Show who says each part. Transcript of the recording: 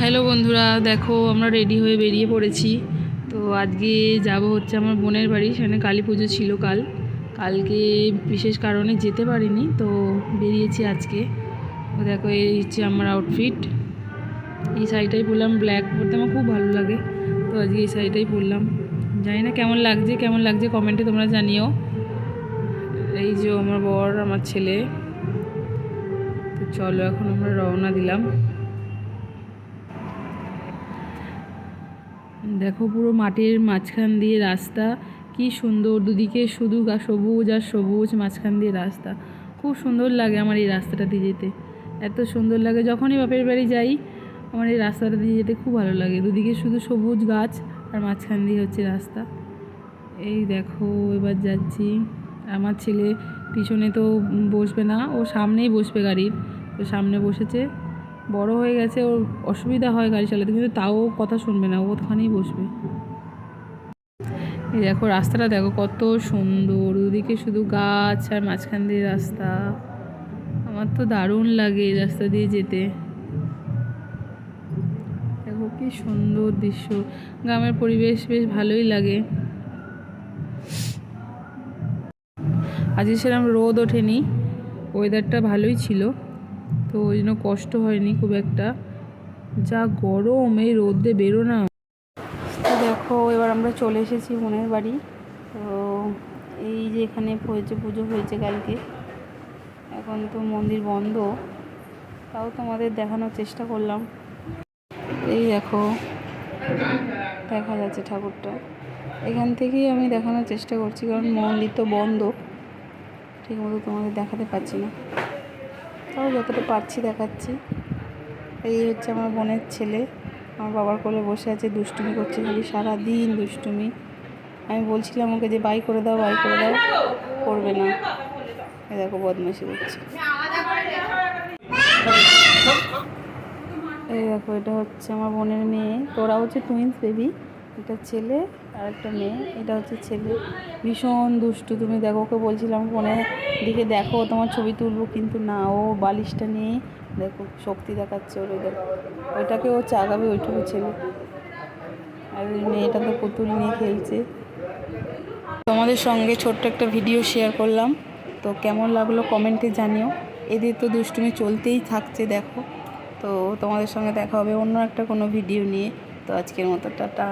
Speaker 1: Hello বন্ধুরা, দেখো আমরা রেডি হয়ে বেরিয়ে পড়েছি। তো আজকে যাব হচ্ছে আমার বোনের বাড়ি, সেখানে কালী পুজো ছিল কালকে বিশেষ কারণে যেতে পারিনি, তো বেরিয়েছি আজকে। তো দেখো এই হচ্ছে আমার আউটফিট। এই শাড়িটাই পরলাম, ব্ল্যাক পরতে আমার খুব ভালো লাগে, তো আজকে এই শাড়িটাই পরলাম। জানি না কেমন লাগছে কমেন্টে তোমরা জানিও। এই যে আমার বর, আমার ছেলে। তো চলো এখন আমরা রওনা দিলাম। দেখো পুরো মাঠের মাঝখান দিয়ে রাস্তা, কি সুন্দর, দুদিকে শুধু সবুজ আর সবুজ, মাঝখান দিয়ে রাস্তা। খুব সুন্দর লাগে আমার এই রাস্তাটা দিয়ে যেতে, এত সুন্দর লাগে। যখনই বাপের বাড়ি যাই আমার এই রাস্তাটা দিয়ে যেতে খুব ভালো লাগে। দুদিকে শুধু সবুজ গাছ আর মাঝখান দিয়ে হচ্ছে রাস্তা। এই দেখো এবার যাচ্ছি। আমার ছেলে পিছনে তো বসবে না, ও সামনেই বসবে গাড়ির, তো সামনে বসেছে। বড় হয়ে গেছে, ওর অসুবিধা হয় গাড়ি চালাতে, কিন্তু তাও কথা শুনবে না, ও ওখানেই বসবে। এই দেখো রাস্তাটা দেখো কত সুন্দর, দুদিকে শুধু গাছ আর মাঝখান দিয়ে রাস্তা। আমার তো দারুণ লাগে এই রাস্তা দিয়ে যেতে। দেখো কি সুন্দর দৃশ্য, গ্রামের পরিবেশ বেশ ভালোই লাগে। আজকে সেরকম রোদ ওঠেনি, ওয়েদারটা ভালোই ছিল, তো ওই জন্য কষ্ট হয়নি খুব একটা। যা গরম, এই রোদে বেরো না। তো দেখো এবার আমরা চলে এসেছি বোনের বাড়ি। তো এই যে এখানে হয়েছে, পুজো হয়েছে কালকে। এখন তো মন্দির বন্ধ, তাও তোমাদের দেখানোর চেষ্টা করলাম। এই দেখো দেখা যাচ্ছে ঠাকুরটা, এখান থেকেই আমি দেখানোর চেষ্টা করছি, কারণ মন্দির তো বন্ধ, ঠিক মতো তোমাদের দেখাতে পারছি না, তাও যতটা পারছি দেখাচ্ছি। এই হচ্ছে আমার বোনের ছেলে, আমার বাবার কোলে বসে আছে, দুষ্টুমি করছে, খালি সারাদিন দুষ্টুমি। আমি বলছিলাম ওকে যে বাই করে দাও, করবে না। এই দেখো বদমাইশি করছে। এই দেখো এটা হচ্ছে আমার বোনের মেয়ে, তোরা হচ্ছে টুইন্স বেবি, একটা ছেলে আর একটা মেয়ে। এটা হচ্ছে ছেলে, ভীষণ দুষ্টু। তুমি দেখো, ওকে বলছিলাম ফোনের দিকে দেখো, তোমার ছবি তুলবো, কিন্তু না, ও বালিশটা নিয়ে দেখো শক্তি দেখাচ্ছে ওর। দেখো ওইটাকে ও চাগাবে, ওইটুকু ছেলে। আর ওই মেয়েটা তো পুতুল নিয়ে খেলছে। তোমাদের সঙ্গে ছোট্ট একটা ভিডিও শেয়ার করলাম, তো কেমন লাগলো কমেন্টে জানিও। এদের তো দুষ্টুমি চলতেই থাকছে দেখো। তো তোমাদের সঙ্গে দেখা হবে অন্য একটা কোনো ভিডিও নিয়ে। তো আজকের মতো টাটা।